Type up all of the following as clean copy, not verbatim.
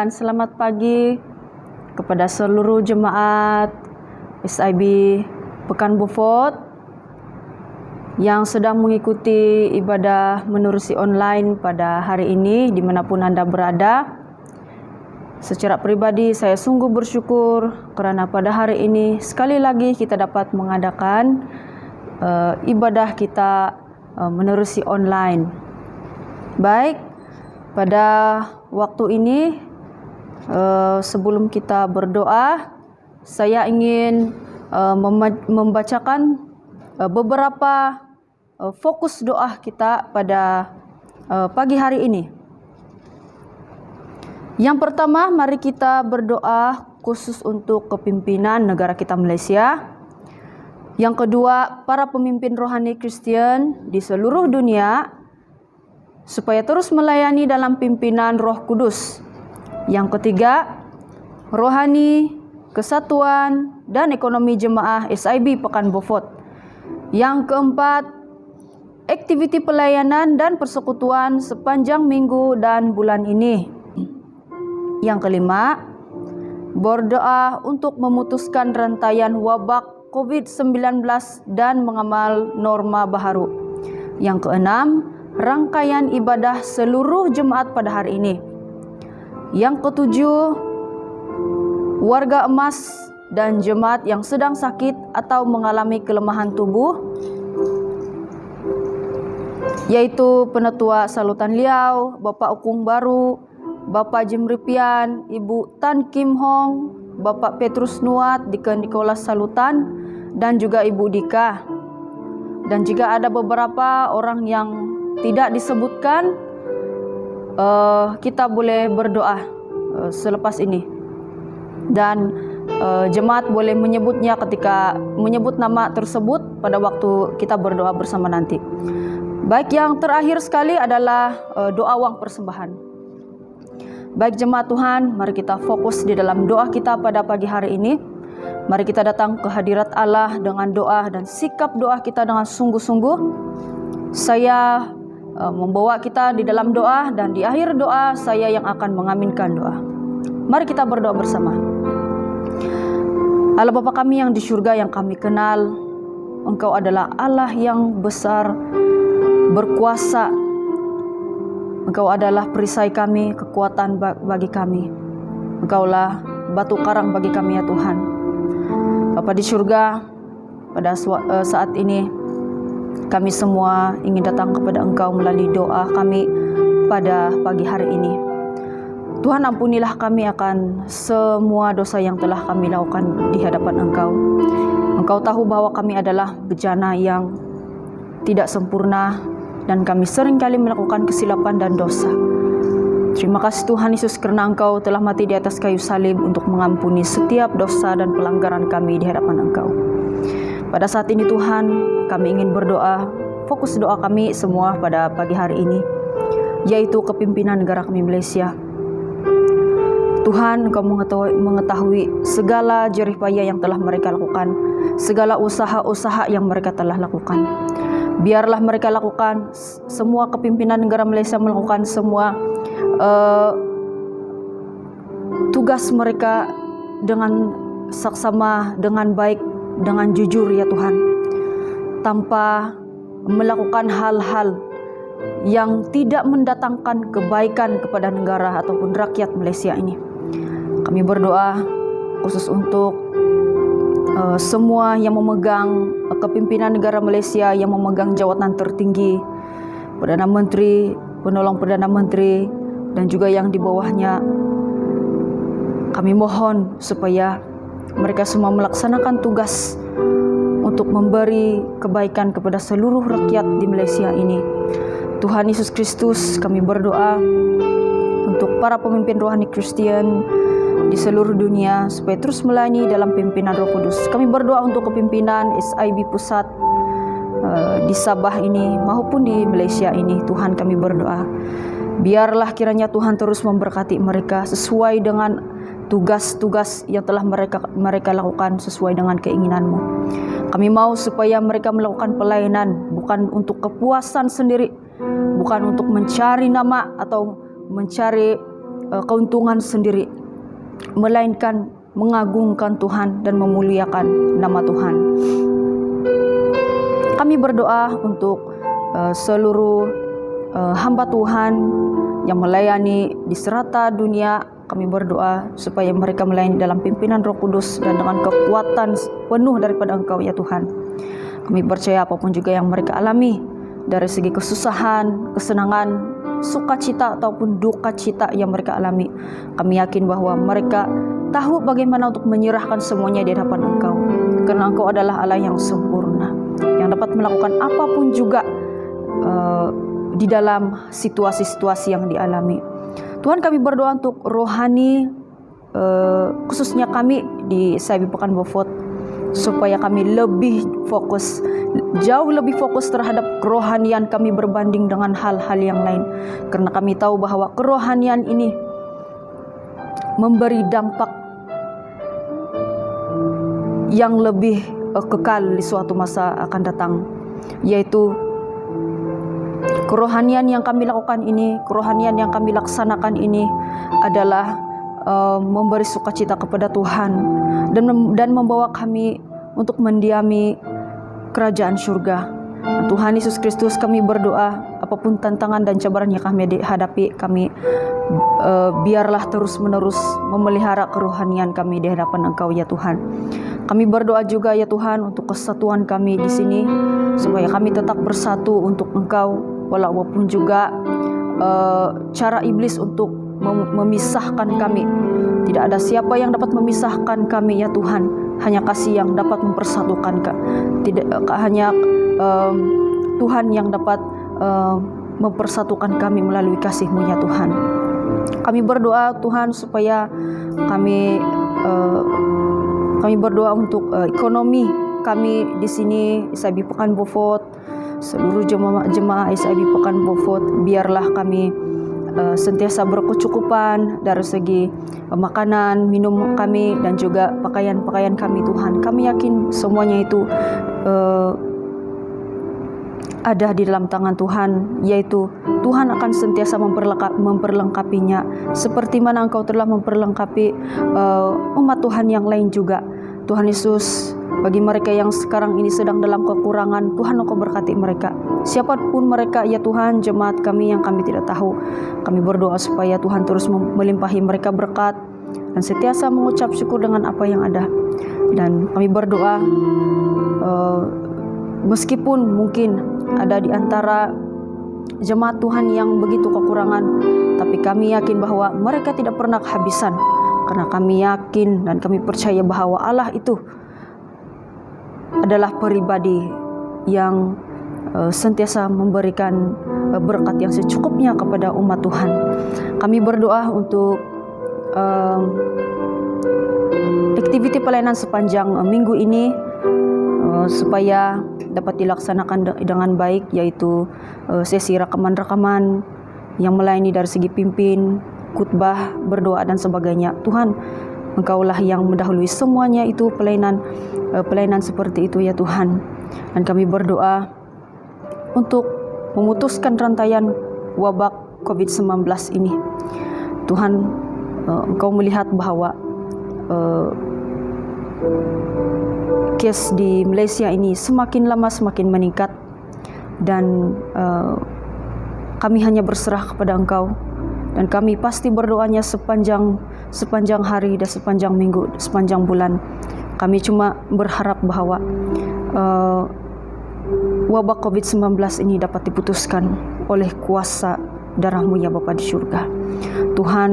mengucapkan selamat pagi kepada seluruh jemaat SIB Pekan Beaufort yang sedang mengikuti ibadah menerusi online pada hari ini dimanapun Anda berada. Secara pribadi saya sungguh bersyukur kerana pada hari ini sekali lagi kita dapat mengadakan ibadah kita menerusi online. Baik, pada waktu ini sebelum kita berdoa, saya ingin membacakan beberapa fokus doa kita pada pagi hari ini. Yang pertama, mari kita berdoa khusus untuk kepimpinan negara kita Malaysia. Yang kedua, para pemimpin rohani Kristian di seluruh dunia supaya terus melayani dalam pimpinan Roh Kudus. Yang ketiga, rohani, kesatuan dan ekonomi jemaah SIB Pekan Beaufort. Yang keempat, aktiviti pelayanan dan persekutuan sepanjang minggu dan bulan ini. Yang kelima, berdoa untuk memutuskan rantaian wabak COVID-19 dan mengamal norma baharu. Yang keenam, rangkaian ibadah seluruh jemaat pada hari ini. Yang ketujuh, warga emas dan jemaat yang sedang sakit atau mengalami kelemahan tubuh, yaitu Penetua Salutan Liau, Bapak Ukung Baru, Bapak Jim Ripian, Ibu Tan Kim Hong, Bapak Petrus Nuat, Deacon Nicholas Salutan, dan juga Ibu Dika. Dan jika ada beberapa orang yang tidak disebutkan, kita boleh berdoa selepas ini. Dan jemaat boleh menyebutnya ketika menyebut nama tersebut pada waktu kita berdoa bersama nanti. Baik, yang terakhir sekali adalah doa wang persembahan. Baik jemaat Tuhan, mari kita fokus di dalam doa kita pada pagi hari ini. Mari kita datang ke hadirat Allah dengan doa dan sikap doa kita dengan sungguh-sungguh. Saya membawa kita di dalam doa dan di akhir doa saya yang akan mengaminkan doa. Mari kita berdoa bersama. Allah Bapa kami yang di surga yang kami kenal, Engkau adalah Allah yang besar, berkuasa. Engkau adalah perisai kami, kekuatan bagi kami. Engkaulah batu karang bagi kami ya Tuhan. Bapa di surga, pada saat ini kami semua ingin datang kepada Engkau melalui doa kami pada pagi hari ini. Tuhan, ampunilah kami akan semua dosa yang telah kami lakukan di hadapan Engkau. Engkau tahu bahwa kami adalah bejana yang tidak sempurna dan kami seringkali melakukan kesilapan dan dosa. Terima kasih Tuhan Yesus kerana Engkau telah mati di atas kayu salib untuk mengampuni setiap dosa dan pelanggaran kami di hadapan Engkau. Pada saat ini Tuhan, kami ingin berdoa, fokus doa kami semua pada pagi hari ini, yaitu kepimpinan negara kami Malaysia. Tuhan, Engkau mengetahui segala jerih payah yang telah mereka lakukan, segala usaha-usaha yang mereka telah lakukan. Biarlah mereka lakukan, semua kepimpinan negara Malaysia melakukan semua tugas mereka dengan saksama, dengan baik, dengan jujur ya Tuhan, tanpa melakukan hal-hal yang tidak mendatangkan kebaikan kepada negara ataupun rakyat Malaysia ini. Kami berdoa khusus untuk semua yang memegang kepimpinan negara Malaysia, yang memegang jawatan tertinggi, Perdana Menteri, penolong Perdana Menteri, dan juga yang di bawahnya. Kami mohon supaya mereka semua melaksanakan tugas untuk memberi kebaikan kepada seluruh rakyat di Malaysia ini. Tuhan Yesus Kristus, kami berdoa untuk para pemimpin rohani Kristian di seluruh dunia supaya terus melayani dalam pimpinan Roh Kudus. Kami berdoa untuk kepimpinan SIB Pusat di Sabah ini maupun di Malaysia ini. Tuhan, kami berdoa, biarlah kiranya Tuhan terus memberkati mereka sesuai dengan tugas-tugas yang telah mereka lakukan sesuai dengan keinginan-Mu. Kami mau supaya mereka melakukan pelayanan bukan untuk kepuasan sendiri, bukan untuk mencari nama atau mencari keuntungan sendiri, melainkan mengagungkan Tuhan dan memuliakan nama Tuhan. Kami berdoa untuk seluruh hamba Tuhan yang melayani di serata dunia. Kami berdoa supaya mereka melayani dalam pimpinan Roh Kudus dan dengan kekuatan penuh daripada Engkau ya Tuhan. Kami percaya apapun juga yang mereka alami, dari segi kesusahan, kesenangan, sukacita ataupun duka cita yang mereka alami, kami yakin bahwa mereka tahu bagaimana untuk menyerahkan semuanya di hadapan Engkau, karena Engkau adalah Allah yang sempurna, yang dapat melakukan apapun juga di dalam situasi-situasi yang dialami. Tuhan, kami berdoa untuk rohani, khususnya kami di SIB Pekan Beaufort, supaya kami lebih fokus, jauh lebih fokus terhadap kerohanian kami berbanding dengan hal-hal yang lain, karena kami tahu bahwa kerohanian ini memberi dampak yang lebih kekal di suatu masa akan datang, yaitu kerohanian yang kami lakukan ini, kerohanian yang kami laksanakan ini adalah memberi sukacita kepada Tuhan dan membawa kami untuk mendiami kerajaan surga. Tuhan Yesus Kristus, kami berdoa apapun tantangan dan cabaran yang kami hadapi, kami biarlah terus-menerus memelihara kerohanian kami di hadapan Engkau ya Tuhan. Kami berdoa juga ya Tuhan untuk kesatuan kami di sini, supaya kami tetap bersatu untuk Engkau, walaupun juga cara iblis untuk memisahkan kami. Tidak ada siapa yang dapat memisahkan kami ya Tuhan, hanya kasih yang dapat mempersatukan. Tidak hanya Tuhan yang dapat mempersatukan kami melalui kasih-Mu ya Tuhan. Kami berdoa Tuhan supaya kami berdoa untuk ekonomi kami di sini SIB Pekan Beaufort, seluruh jemaah SIB Pekan Beaufort, biarlah kami sentiasa berkecukupan dari segi makanan, minum kami, dan juga pakaian-pakaian kami Tuhan. Kami yakin semuanya itu ada di dalam tangan Tuhan, yaitu Tuhan akan sentiasa memperlengkapinya, seperti mana Engkau telah memperlengkapi umat Tuhan yang lain juga. Tuhan Yesus, bagi mereka yang sekarang ini sedang dalam kekurangan, Tuhan Engkau berkati mereka. Siapapun mereka ya Tuhan, jemaat kami yang kami tidak tahu, kami berdoa supaya Tuhan terus melimpahi mereka berkat dan sentiasa mengucap syukur dengan apa yang ada. Dan kami berdoa meskipun mungkin ada di antara jemaat Tuhan yang begitu kekurangan, tapi kami yakin bahwa mereka tidak pernah kehabisan, karena kami yakin dan kami percaya bahwa Allah itu adalah pribadi yang sentiasa memberikan berkat yang secukupnya kepada umat Tuhan. Kami berdoa untuk aktiviti pelayanan sepanjang minggu ini supaya dapat dilaksanakan dengan baik, yaitu sesi rekaman-rekaman yang melayani dari segi pimpin, khotbah, berdoa dan sebagainya. Tuhan, Engkaulah yang mendahului semuanya itu pelayanan seperti itu ya Tuhan. Dan kami berdoa untuk memutuskan rantaian wabak COVID-19 ini. Tuhan, Engkau melihat bahwa kes di Malaysia ini semakin lama semakin meningkat, dan kami hanya berserah kepada Engkau, dan kami pasti berdoanya sepanjang hari dan sepanjang minggu, sepanjang bulan. Kami cuma berharap bahwa wabak COVID-19 ini dapat diputuskan oleh kuasa darah-Mu ya Bapa di surga. Tuhan,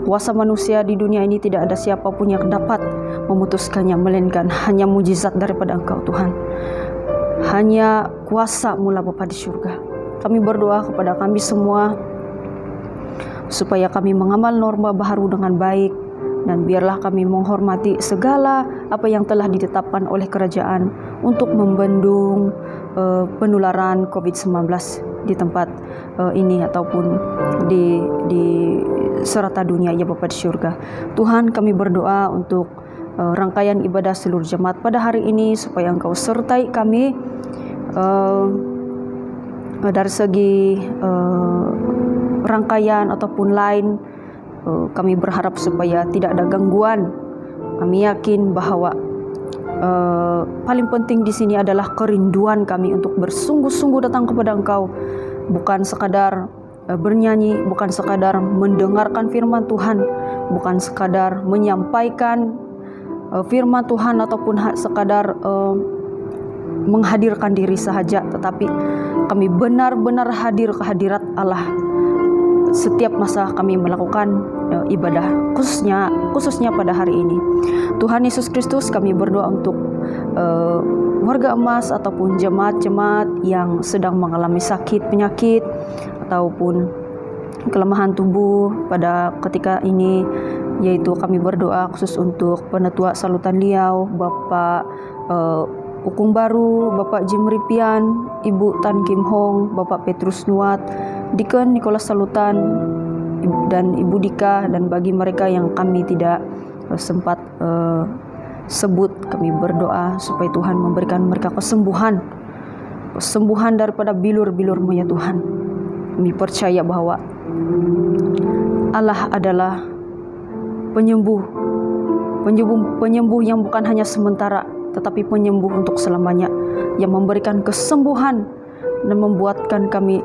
kuasa manusia di dunia ini tidak ada siapapun yang dapat memutuskannya, melainkan hanya mujizat daripada Engkau Tuhan. Hanya kuasa-Mu lah Bapa di surga. Kami berdoa kepada kami semua supaya kami mengamal norma baru dengan baik, dan biarlah kami menghormati segala apa yang telah ditetapkan oleh kerajaan untuk membendung penularan COVID-19 di tempat ini ataupun di serata dunia ya Bapa di surga. Tuhan, kami berdoa untuk rangkaian ibadah seluruh jemaat pada hari ini, supaya Engkau sertai kami dari segi rangkaian ataupun lain kami berharap supaya tidak ada gangguan. Kami yakin bahwa paling penting di sini adalah kerinduan kami untuk bersungguh-sungguh datang kepada Engkau, bukan sekadar bernyanyi, bukan sekadar mendengarkan firman Tuhan, bukan sekadar menyampaikan firman Tuhan ataupun sekadar menghadirkan diri sahaja, tetapi kami benar-benar hadir ke hadirat Allah setiap masa kami melakukan ibadah, khususnya pada hari ini. Tuhan Yesus Kristus, kami berdoa untuk warga emas ataupun jemaat-jemaat yang sedang mengalami sakit, penyakit ataupun kelemahan tubuh pada ketika ini, yaitu kami berdoa khusus untuk Penetua Salutan Liau, Bapak Ukung Baru, Bapak Jim Ripian, Ibu Tan Kim Hong, Bapak Petrus Nuat, Deacon Nicholas Salutan, dan Ibu Dika, dan bagi mereka yang kami tidak sempat sebut, kami berdoa supaya Tuhan memberikan mereka kesembuhan daripada bilur-bilur-Mu ya Tuhan. Kami percaya bahwa Allah adalah penyembuh yang bukan hanya sementara, tetapi penyembuh untuk selamanya, yang memberikan kesembuhan dan membuatkan kami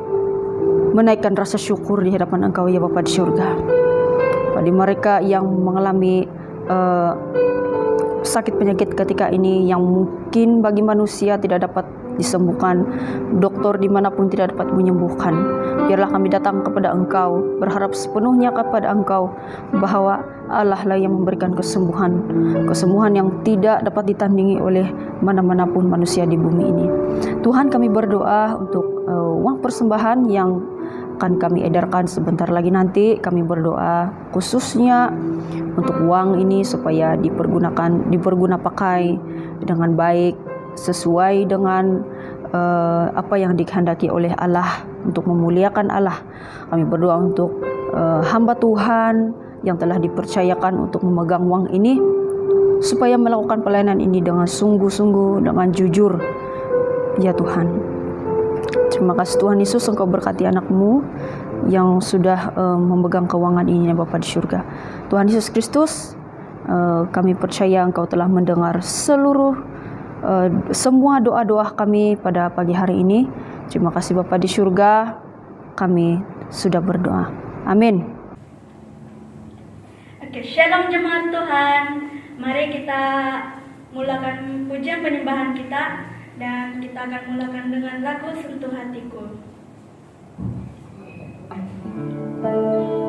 menaikkan rasa syukur di hadapan Engkau ya Bapa di surga. Bagi mereka yang mengalami sakit penyakit ketika ini, yang mungkin bagi manusia tidak dapat disembuhkan, dokter dimanapun tidak dapat menyembuhkan, biarlah kami datang kepada Engkau, berharap sepenuhnya kepada Engkau, bahwa Allah lah yang memberikan kesembuhan yang tidak dapat ditandingi oleh mana-mana pun manusia di bumi ini. Tuhan, kami berdoa untuk uang persembahan yang akan kami edarkan sebentar lagi nanti. Kami berdoa khususnya untuk uang ini supaya diperguna pakai dengan baik, sesuai dengan apa yang dikehendaki oleh Allah, untuk memuliakan Allah. Kami berdoa untuk hamba Tuhan yang telah dipercayakan untuk memegang uang ini, supaya melakukan pelayanan ini dengan sungguh-sungguh, dengan jujur ya Tuhan. Terima kasih Tuhan Yesus, Engkau berkati anak-Mu yang sudah memegang keuangan ini ya Bapa di surga. Tuhan Yesus Kristus, kami percaya Engkau telah mendengar semua doa-doa kami pada pagi hari ini. Terima kasih Bapa di surga, kami sudah berdoa. Amin. Oke, shalom jemaat Tuhan. Mari kita mulakan pujian penyembahan kita, dan kita akan mulakan dengan lagu Sentuh Hatiku. Ku mencintai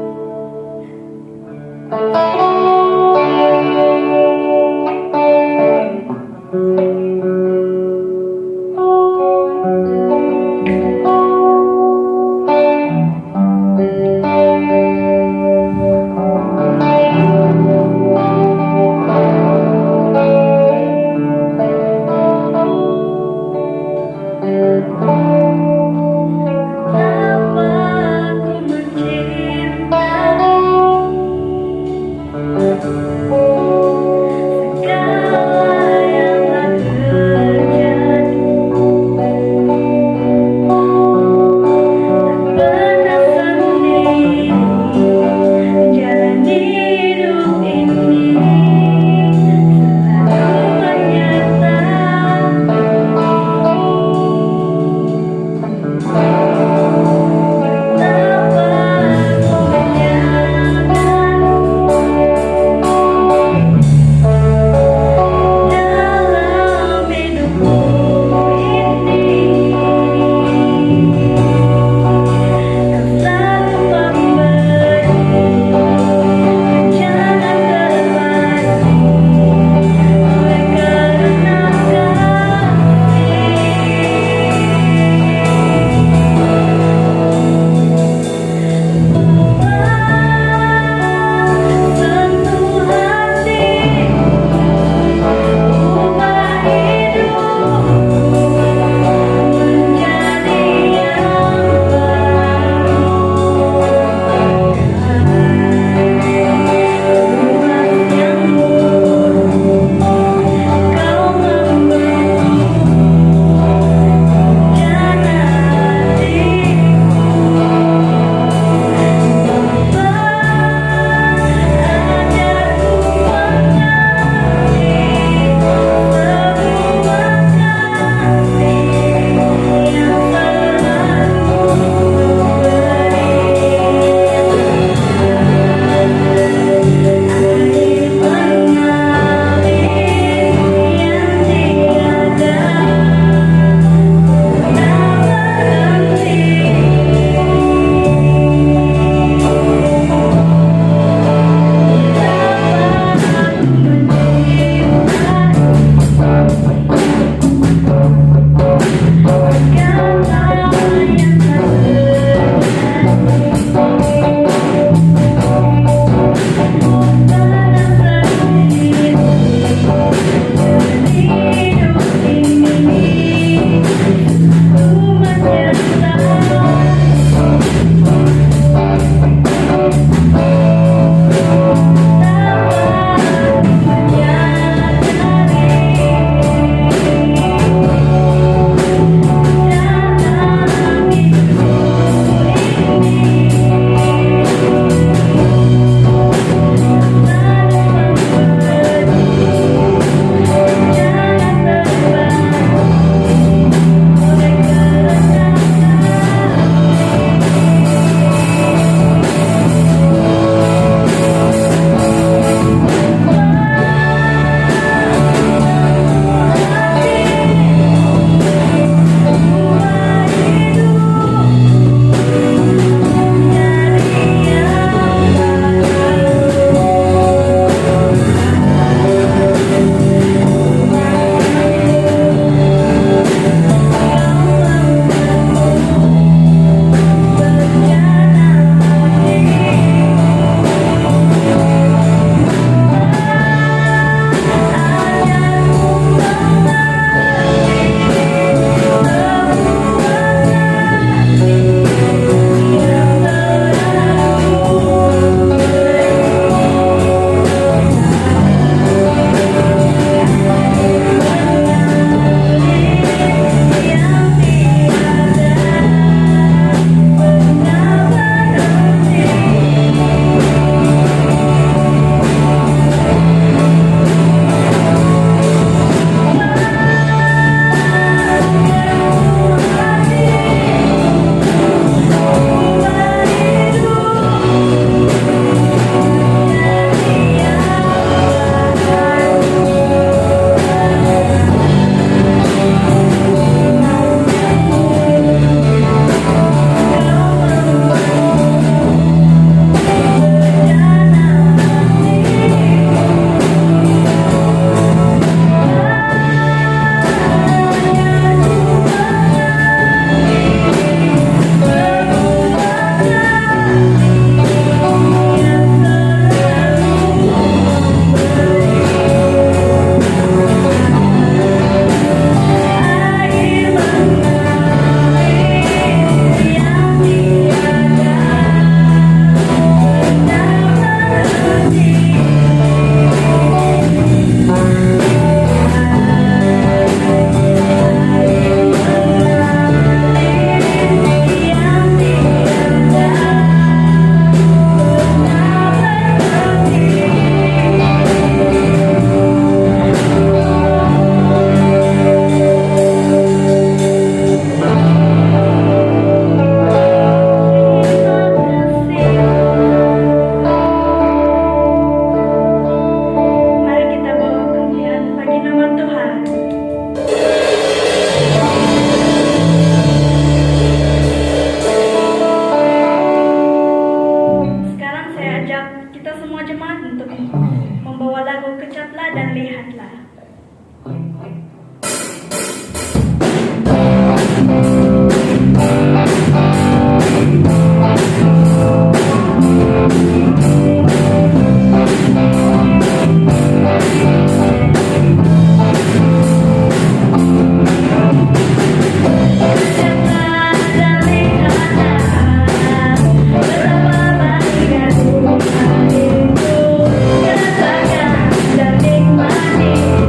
dan lihatlah. Lihatlah dan lihatlah, betapa bahagia Tuhan itu, rasakan dan nikmati.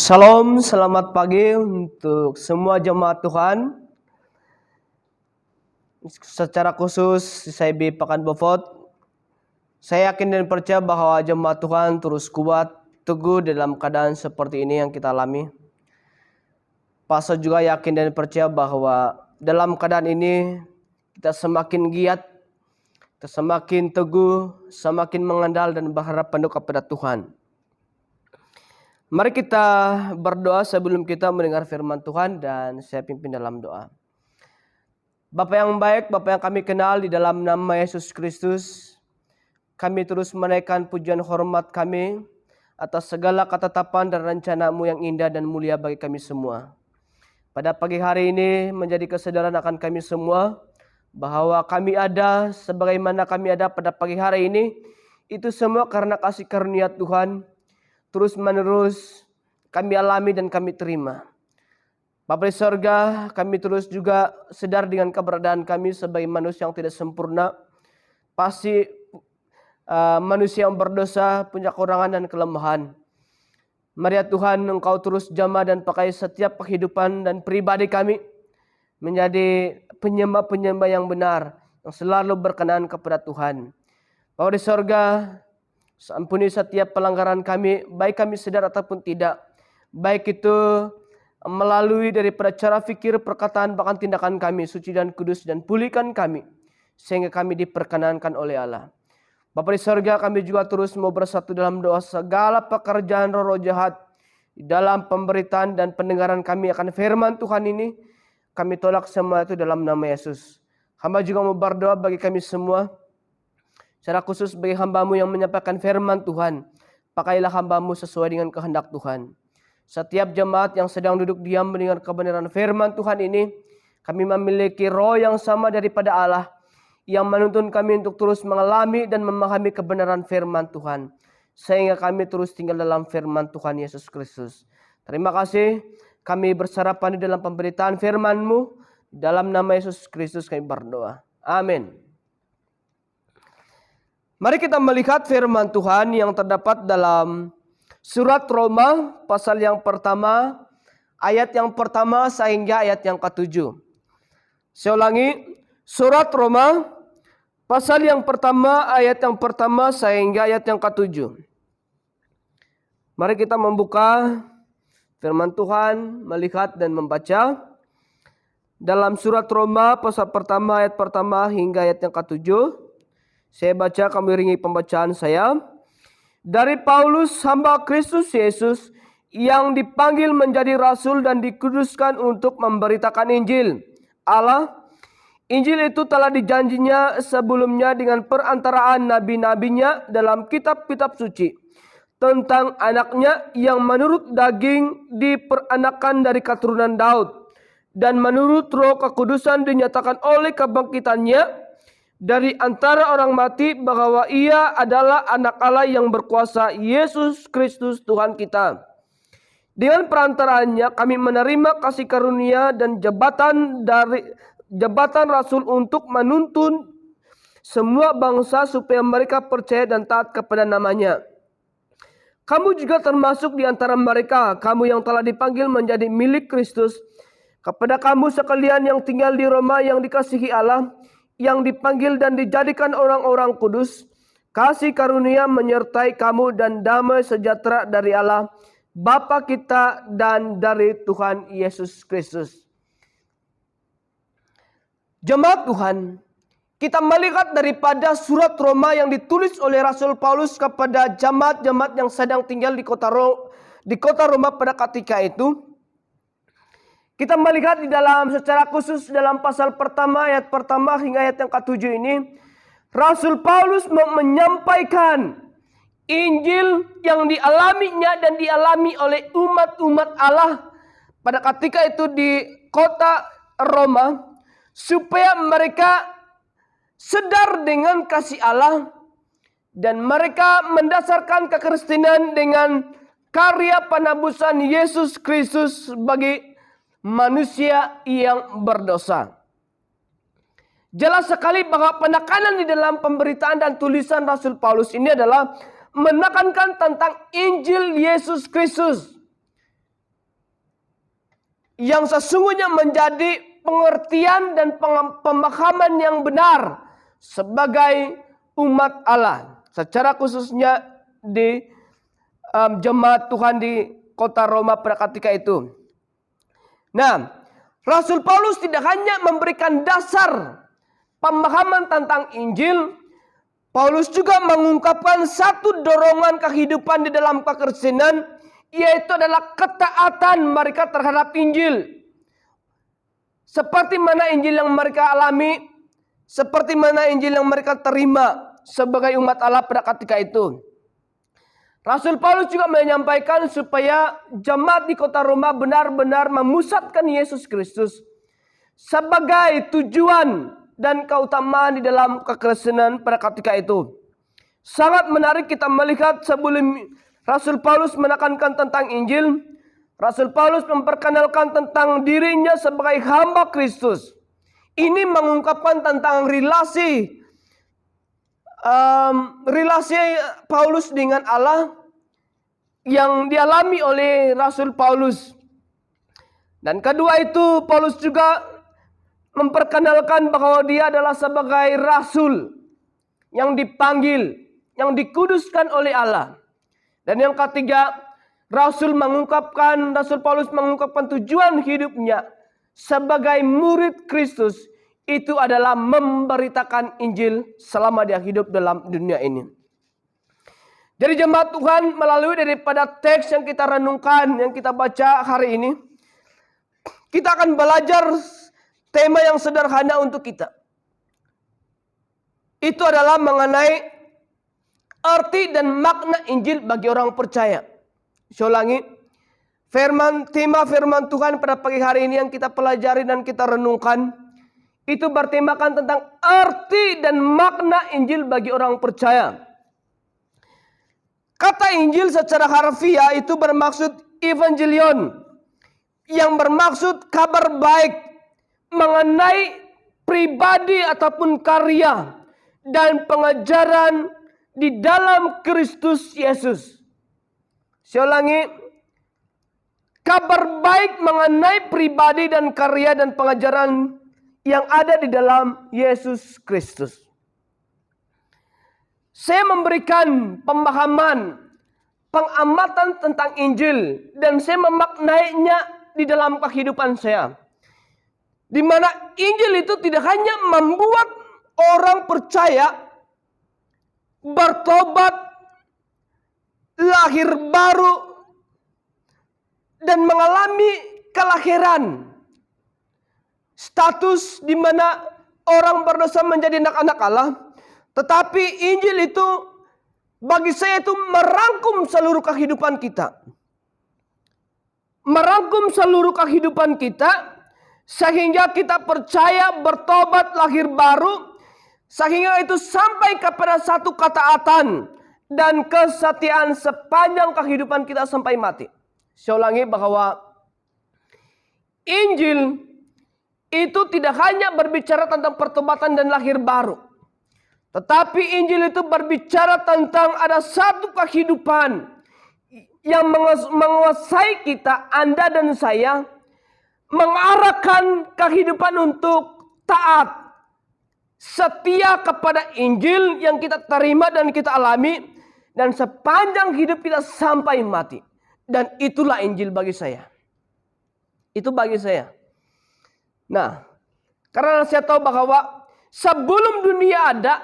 Shalom, selamat pagi untuk semua jemaat Tuhan. Secara khusus CIB Pekan Bofot, saya yakin dan percaya bahwa jemaat Tuhan terus kuat, teguh dalam keadaan seperti ini yang kita alami. Pastor juga yakin dan percaya bahwa dalam keadaan ini kita semakin giat, kita semakin teguh, semakin mengandal dan berharap penuh kepada Tuhan. Mari kita berdoa sebelum kita mendengar firman Tuhan dan saya pimpin dalam doa. Bapa yang baik, Bapa yang kami kenal, di dalam nama Yesus Kristus, kami terus menaikkan pujian hormat kami atas segala ketetapan dan rencana-Mu yang indah dan mulia bagi kami semua. Pada pagi hari ini menjadi kesadaran akan kami semua bahwa kami ada sebagaimana kami ada pada pagi hari ini, itu semua karena kasih karunia Tuhan terus menerus kami alami dan kami terima. Bapa di sorga, kami terus juga sadar dengan keberadaan kami sebagai manusia yang tidak sempurna. Pasti manusia yang berdosa punya kekurangan dan kelemahan. Mari ya Tuhan, Engkau terus jamah dan pakai setiap kehidupan dan pribadi kami menjadi penyembah-penyembah yang benar, yang selalu berkenan kepada Tuhan. Bapa di sorga, ampuni setiap pelanggaran kami, baik kami sadar ataupun tidak. Baik itu melalui daripada cara fikir, perkataan, bahkan tindakan kami. Suci dan kudus dan pulihkan kami, sehingga kami diperkenankan oleh Allah. Bapa di sorga, kami juga terus mau bersatu dalam doa segala pekerjaan roh-roh jahat di dalam pemberitaan dan pendengaran kami akan firman Tuhan ini. Kami tolak semua itu dalam nama Yesus. Hamba juga mau berdoa bagi kami semua, secara khusus bagi hamba-Mu yang menyampaikan firman Tuhan. Pakailah hamba-Mu sesuai dengan kehendak Tuhan. Setiap jemaat yang sedang duduk diam mendengar kebenaran firman Tuhan ini, kami memiliki roh yang sama daripada Allah, yang menuntun kami untuk terus mengalami dan memahami kebenaran firman Tuhan, sehingga kami terus tinggal dalam firman Tuhan Yesus Kristus. Terima kasih, kami bersarapan di dalam pemberitaan firman-Mu. Dalam nama Yesus Kristus kami berdoa. Amin. Mari kita melihat firman Tuhan yang terdapat dalam surat Roma pasal yang pertama, ayat yang pertama sehingga ayat yang ke-7. Saya ulangi, surat Roma pasal yang pertama, ayat yang pertama sehingga ayat yang ke-7. Mari kita membuka firman Tuhan, melihat dan membaca dalam surat Roma pasal pertama, ayat pertama hingga ayat yang ke-7. Saya baca, kami iringi pembacaan saya. Dari Paulus, hamba Kristus Yesus, yang dipanggil menjadi rasul dan dikuduskan untuk memberitakan Injil Allah. Injil itu telah dijanjinya sebelumnya dengan perantaraan nabi-nabinya dalam kitab-kitab suci, tentang anaknya yang menurut daging diperanakan dari keturunan Daud, dan menurut roh kekudusan dinyatakan oleh kebangkitannya dari antara orang mati, bahwa ia adalah anak Allah yang berkuasa, Yesus Kristus Tuhan kita. Dengan perantaraannya kami menerima kasih karunia dan jabatan rasul untuk menuntun semua bangsa supaya mereka percaya dan taat kepada namanya. Kamu juga termasuk di antara mereka, kamu yang telah dipanggil menjadi milik Kristus. Kepada kamu sekalian yang tinggal di Roma yang dikasihi Allah, yang dipanggil dan dijadikan orang-orang kudus, kasih karunia menyertai kamu dan damai sejahtera dari Allah Bapa kita dan dari Tuhan Yesus Kristus. Jemaat Tuhan, kita melihat daripada surat Roma yang ditulis oleh Rasul Paulus kepada jemaat-jemaat yang sedang tinggal di kota Roma pada ketika itu. Kita melihat di dalam secara khusus dalam pasal pertama, ayat pertama hingga ayat yang ke-7 ini, Rasul Paulus menyampaikan Injil yang dialaminya dan dialami oleh umat-umat Allah pada ketika itu di kota Roma, supaya mereka sadar dengan kasih Allah dan mereka mendasarkan kekristenan dengan karya penebusan Yesus Kristus bagi manusia yang berdosa. Jelas sekali bahwa penekanan di dalam pemberitaan dan tulisan Rasul Paulus ini adalah menekankan tentang Injil Yesus Kristus. yang sesungguhnya menjadi pengertian dan pemahaman yang benar sebagai umat Allah, secara khususnya di jemaat Tuhan di kota Roma pada ketika itu. Nah, Rasul Paulus tidak hanya memberikan dasar pemahaman tentang Injil, Paulus juga mengungkapkan satu dorongan kehidupan di dalam kekristenan, yaitu adalah ketaatan mereka terhadap Injil. Seperti mana Injil yang mereka alami, seperti mana Injil yang mereka terima sebagai umat Allah pada ketika itu. Rasul Paulus juga menyampaikan supaya jemaat di kota Roma benar-benar memusatkan Yesus Kristus sebagai tujuan dan keutamaan di dalam kekristenan pada ketika itu. Sangat menarik kita melihat sebelum Rasul Paulus menekankan tentang Injil, Rasul Paulus memperkenalkan tentang dirinya sebagai hamba Kristus. Ini mengungkapkan tentang relasi Paulus dengan Allah yang dialami oleh Rasul Paulus. Dan kedua itu, Paulus juga memperkenalkan bahwa dia adalah sebagai rasul yang dipanggil, yang dikuduskan oleh Allah. Dan yang ketiga, Rasul Paulus mengungkapkan tujuan hidupnya sebagai murid Kristus itu adalah memberitakan Injil selama dia hidup dalam dunia ini. Jadi jemaat Tuhan, melalui daripada teks yang kita renungkan, yang kita baca hari ini, kita akan belajar tema yang sederhana untuk kita. Itu adalah mengenai arti dan makna Injil bagi orang percaya. Saya ulangi, tema firman Tuhan pada pagi hari ini yang kita pelajari dan kita renungkan, itu bertemakan tentang arti dan makna Injil bagi orang percaya. Kata Injil secara harfiah itu bermaksud evangelion, yang bermaksud kabar baik mengenai pribadi ataupun karya dan pengajaran di dalam Kristus Yesus. Saya ulangi, kabar baik mengenai pribadi dan karya dan pengajaran yang ada di dalam Yesus Kristus. Saya memberikan pemahaman, pengamatan tentang Injil, dan saya memaknainya di dalam kehidupan saya. Di mana Injil itu tidak hanya membuat orang percaya bertobat, lahir baru, dan mengalami kelahiran. Status di mana orang berdosa menjadi anak-anak Allah. Tetapi Injil itu bagi saya itu merangkum seluruh kehidupan kita. Merangkum seluruh kehidupan kita sehingga kita percaya, bertobat, lahir baru, sehingga itu sampai kepada satu ketaatan dan kesetiaan sepanjang kehidupan kita sampai mati. Saya ulangi bahwa Injil itu tidak hanya berbicara tentang pertobatan dan lahir baru. Tetapi Injil itu berbicara tentang ada satu kehidupan yang menguasai kita, Anda dan saya, mengarahkan kehidupan untuk taat, setia kepada Injil yang kita terima dan kita alami, dan sepanjang hidup kita sampai mati. Dan itulah Injil bagi saya. Itu bagi saya. Nah, karena saya tahu bahwa sebelum dunia ada,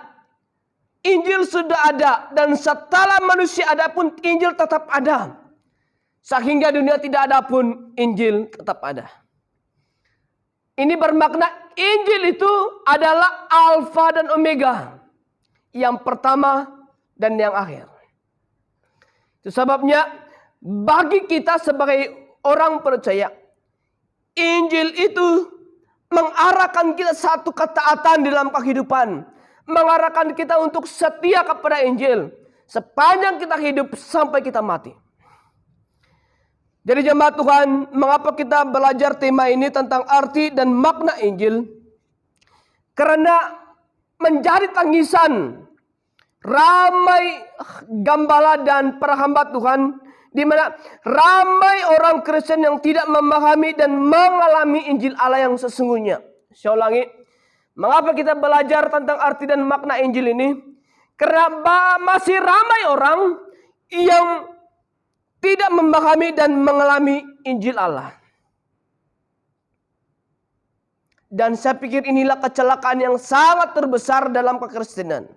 Injil sudah ada. Dan setelah manusia ada pun Injil tetap ada. Sehingga dunia tidak ada pun Injil tetap ada. Ini bermakna Injil itu adalah Alfa dan Omega. Yang pertama dan yang akhir. Itu sebabnya bagi kita sebagai orang percaya, Injil itu mengarahkan kita satu ketaatan dalam kehidupan. Mengarahkan kita untuk setia kepada Injil sepanjang kita hidup sampai kita mati. Jadi jemaat Tuhan, mengapa kita belajar tema ini tentang arti dan makna Injil? Karena menjadi tangisan ramai gembala dan para hamba Tuhan Di mana ramai orang Kristen yang tidak memahami dan mengalami Injil Allah yang sesungguhnya. Saya ulangi, mengapa kita belajar tentang arti dan makna Injil ini? Karena masih ramai orang yang tidak memahami dan mengalami Injil Allah. Dan saya pikir inilah kecelakaan yang sangat terbesar dalam kekristenan.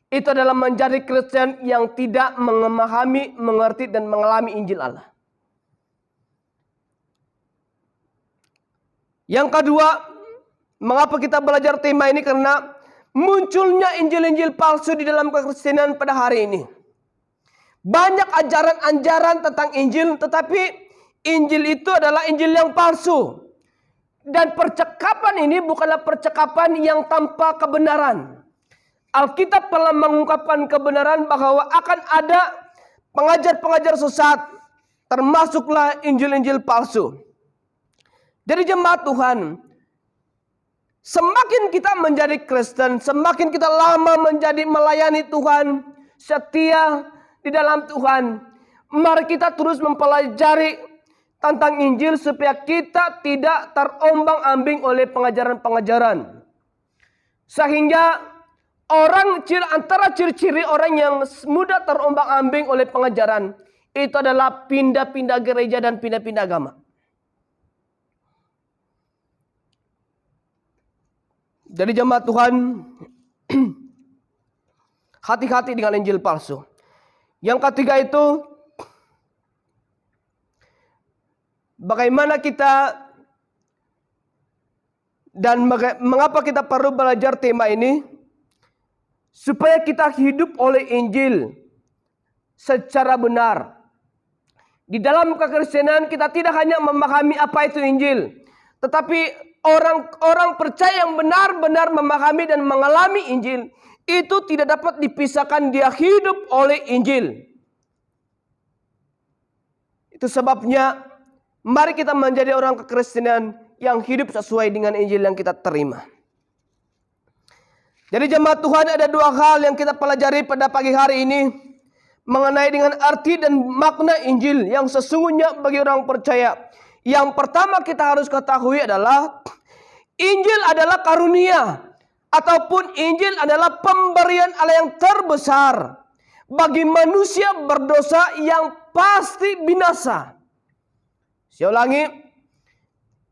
Itu adalah menjadi Kristen yang tidak memahami, mengerti, dan mengalami Injil Allah. Yang kedua, mengapa kita belajar tema ini? Karena munculnya Injil-Injil palsu di dalam kekristenan pada hari ini. Banyak ajaran-ajaran tentang Injil, tetapi Injil itu adalah Injil yang palsu. Dan percakapan ini bukanlah percakapan yang tanpa kebenaran. Alkitab telah mengungkapkan kebenaran bahwa akan ada pengajar-pengajar sesat, termasuklah Injil-Injil palsu. Jadi jemaat Tuhan, semakin kita menjadi Kristen, semakin kita lama menjadi melayani Tuhan, setia di dalam Tuhan, mari kita terus mempelajari tentang Injil supaya kita tidak terombang-ambing oleh pengajaran-pengajaran. Sehingga antara ciri-ciri orang yang mudah terombang-ambing oleh pengajaran itu adalah pindah-pindah gereja dan pindah-pindah agama. Jadi jemaat Tuhan, hati-hati dengan Injil palsu. Yang ketiga itu, bagaimana kita dan mengapa kita perlu belajar tema ini? Supaya kita hidup oleh Injil secara benar. Di dalam kekristenan kita tidak hanya memahami apa itu Injil, tetapi orang percaya yang benar-benar memahami dan mengalami Injil itu tidak dapat dipisahkan, dia hidup oleh Injil. Itu sebabnya mari kita menjadi orang kekristenan yang hidup sesuai dengan Injil yang kita terima. Jadi jemaat Tuhan, ada dua hal yang kita pelajari pada pagi hari ini mengenai dengan arti dan makna Injil yang sesungguhnya bagi orang percaya. Yang pertama kita harus ketahui adalah Injil adalah karunia ataupun Injil adalah pemberian Allah yang terbesar bagi manusia berdosa yang pasti binasa. Saya ulangi,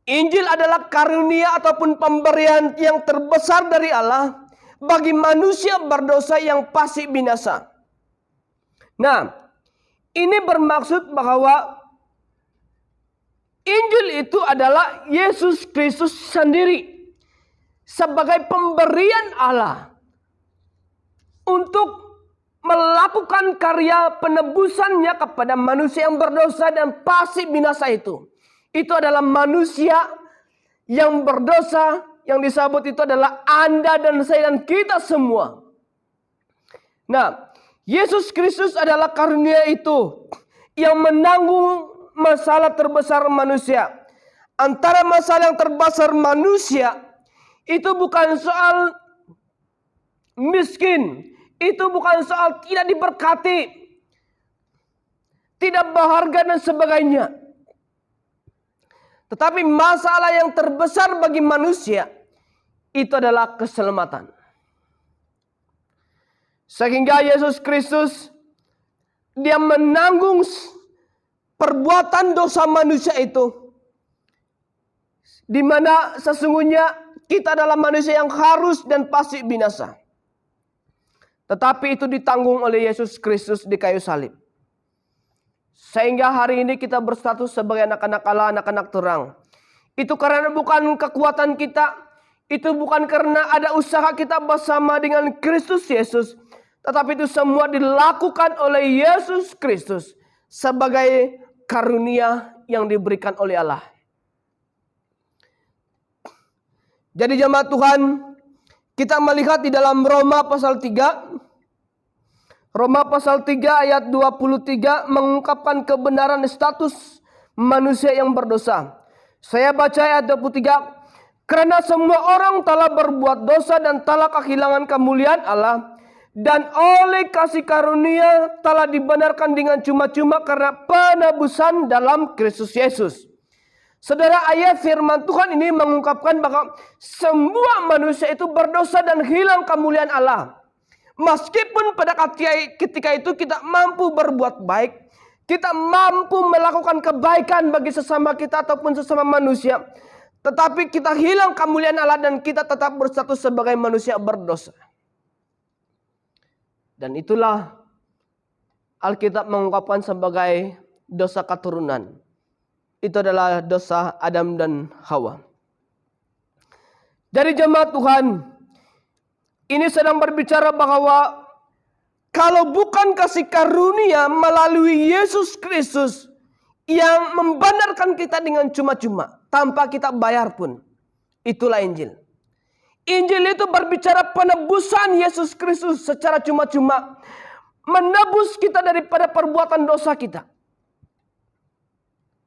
Injil adalah karunia ataupun pemberian yang terbesar dari Allah bagi manusia berdosa yang pasti binasa. Nah, ini bermaksud bahwa Injil itu adalah Yesus Kristus sendiri sebagai pemberian Allah untuk melakukan karya penebusannya kepada manusia yang berdosa dan pasti binasa itu. Itu adalah manusia yang berdosa. Yang disebut itu adalah Anda dan saya dan kita semua. Nah, Yesus Kristus adalah karunia itu yang menanggung masalah terbesar manusia. Antara masalah yang terbesar manusia itu bukan soal miskin, itu bukan soal tidak diberkati, tidak berharga dan sebagainya. Tetapi masalah yang terbesar bagi manusia itu adalah keselamatan. Sehingga Yesus Kristus dia menanggung perbuatan dosa manusia itu. Di mana sesungguhnya kita adalah manusia yang harus dan pasti binasa. Tetapi itu ditanggung oleh Yesus Kristus di kayu salib. Sehingga hari ini kita berstatus sebagai anak-anak Allah, anak-anak terang. Itu karena bukan kekuatan kita. Itu bukan karena ada usaha kita bersama dengan Kristus Yesus. Tetapi itu semua dilakukan oleh Yesus Kristus sebagai karunia yang diberikan oleh Allah. Jadi jemaat Tuhan, kita melihat di dalam Roma pasal 3. Roma pasal 3 ayat 23 mengungkapkan kebenaran status manusia yang berdosa. Saya baca ayat 23. Karena semua orang telah berbuat dosa dan telah kehilangan kemuliaan Allah. Dan oleh kasih karunia telah dibenarkan dengan cuma-cuma karena penebusan dalam Kristus Yesus. Saudara, ayat firman Tuhan ini mengungkapkan bahwa semua manusia itu berdosa dan hilang kemuliaan Allah. Meskipun pada ketika itu kita mampu berbuat baik, kita mampu melakukan kebaikan bagi sesama kita ataupun sesama manusia, tetapi kita hilang kemuliaan Allah dan kita tetap berstatus sebagai manusia berdosa. Dan itulah Alkitab mengungkapkan sebagai dosa keturunan. Itu adalah dosa Adam dan Hawa. Dari jemaat Tuhan, ini sedang berbicara bahwa kalau bukan kasih karunia melalui Yesus Kristus yang membenarkan kita dengan cuma-cuma, tanpa kita bayar pun, itulah Injil. Injil itu berbicara penebusan Yesus Kristus secara cuma-cuma, menebus kita daripada perbuatan dosa kita,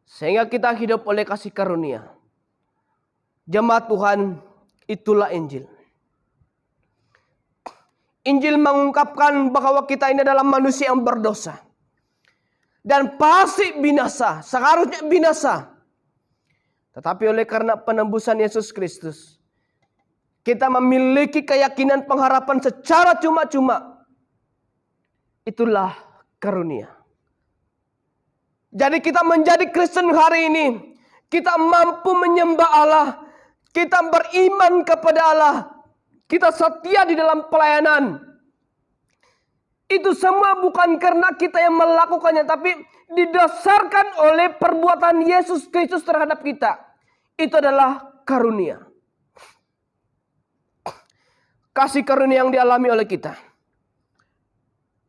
sehingga kita hidup oleh kasih karunia. Jemaat Tuhan, itulah Injil. Injil mengungkapkan bahwa kita ini adalah manusia yang berdosa dan pasti binasa, seharusnya binasa. Tetapi oleh karena penebusan Yesus Kristus, kita memiliki keyakinan pengharapan secara cuma-cuma. Itulah karunia. Jadi kita menjadi Kristen hari ini, kita mampu menyembah Allah, kita beriman kepada Allah, kita setia di dalam pelayanan. Itu semua bukan karena kita yang melakukannya, tapi didasarkan oleh perbuatan Yesus Kristus terhadap kita. Itu adalah karunia. Kasih karunia yang dialami oleh kita.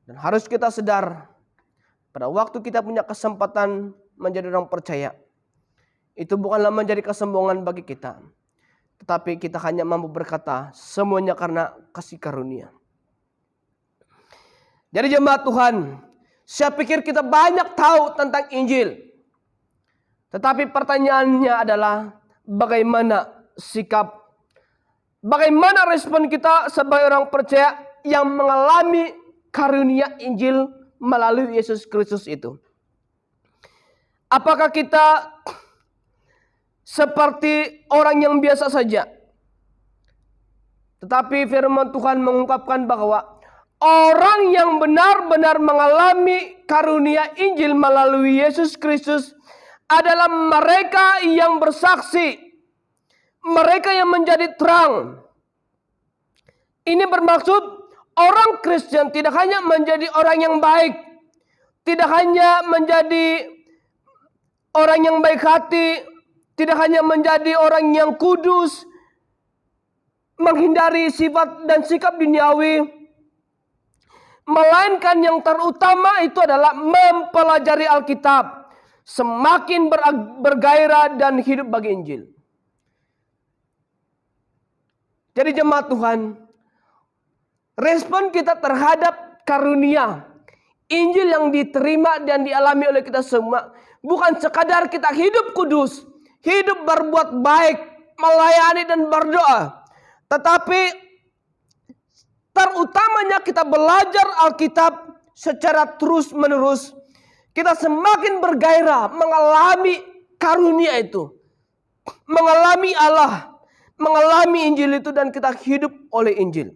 Dan harus kita sadar, pada waktu kita punya kesempatan menjadi orang percaya, itu bukanlah menjadi kesombongan bagi kita, tetapi kita hanya mampu berkata semuanya karena kasih karunia. Jadi jemaat Tuhan, saya pikir kita banyak tahu tentang Injil. Tetapi pertanyaannya adalah bagaimana sikap, bagaimana respon kita sebagai orang percaya yang mengalami karunia Injil melalui Yesus Kristus itu. Apakah kita seperti orang yang biasa saja? Tetapi firman Tuhan mengungkapkan bahwa orang yang benar-benar mengalami karunia Injil melalui Yesus Kristus adalah mereka yang bersaksi, mereka yang menjadi terang. Ini bermaksud orang Kristen tidak hanya menjadi orang yang baik, tidak hanya menjadi orang yang baik hati, tidak hanya menjadi orang yang kudus, menghindari sifat dan sikap duniawi, melainkan yang terutama itu adalah mempelajari Alkitab, semakin bergairah dan hidup bagi Injil. Jadi jemaat Tuhan, respon kita terhadap karunia Injil yang diterima dan dialami oleh kita semua bukan sekadar kita hidup kudus, hidup berbuat baik, melayani dan berdoa, tetapi terutamanya kita belajar Alkitab secara terus-menerus. Kita semakin bergairah mengalami karunia itu, mengalami Allah, mengalami Injil itu, dan kita hidup oleh Injil.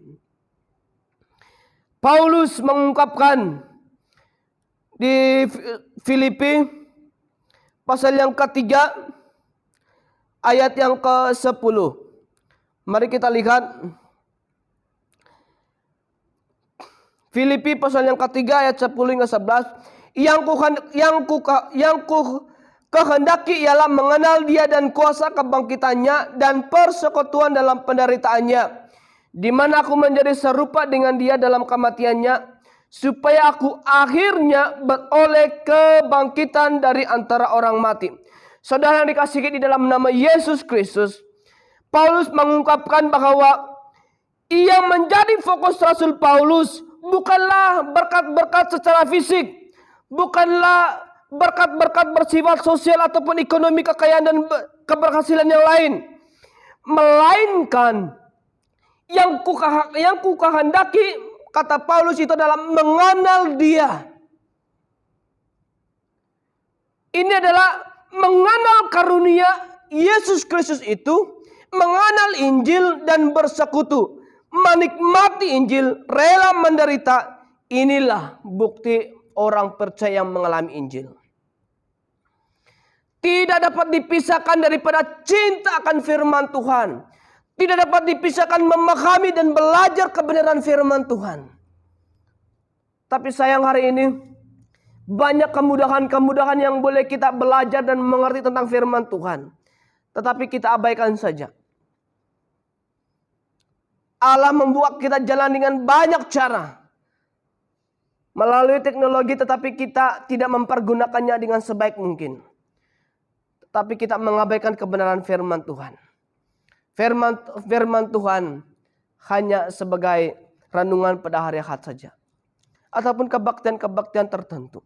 Paulus mengungkapkan di Filipi pasal yang ketiga ayat yang ke-10. Mari kita lihat Filipi pasal yang ketiga ayat 10 hingga 11. Yang ku kehendaki ialah mengenal Dia dan kuasa kebangkitannya dan persekutuan dalam penderitaannya, di mana aku menjadi serupa dengan Dia dalam kematiannya, supaya aku akhirnya beroleh kebangkitan dari antara orang mati. Saudara yang dikasihi di dalam nama Yesus Kristus, Paulus mengungkapkan bahwa ia menjadi fokus Rasul Paulus bukanlah berkat-berkat secara fisik, bukanlah berkat-berkat bersifat sosial ataupun ekonomi, kekayaan dan keberhasilan yang lain, melainkan yang ku kehendaki kata Paulus itu adalah mengenal Dia. Ini adalah mengenal karunia Yesus Kristus itu, mengenal Injil dan bersekutu, menikmati Injil, rela menderita. Inilah bukti orang percaya yang mengalami Injil. Tidak dapat dipisahkan daripada cinta akan firman Tuhan. Tidak dapat dipisahkan memahami dan belajar kebenaran firman Tuhan. Tapi sayang hari ini, banyak kemudahan-kemudahan yang boleh kita belajar dan mengerti tentang firman Tuhan. Tetapi kita abaikan saja. Allah membuat kita jalan dengan banyak cara. Melalui teknologi, tetapi kita tidak mempergunakannya dengan sebaik mungkin. Tetapi kita mengabaikan kebenaran firman Tuhan. Firman Tuhan hanya sebagai renungan pada hari Ahad saja. Ataupun kebaktian-kebaktian tertentu.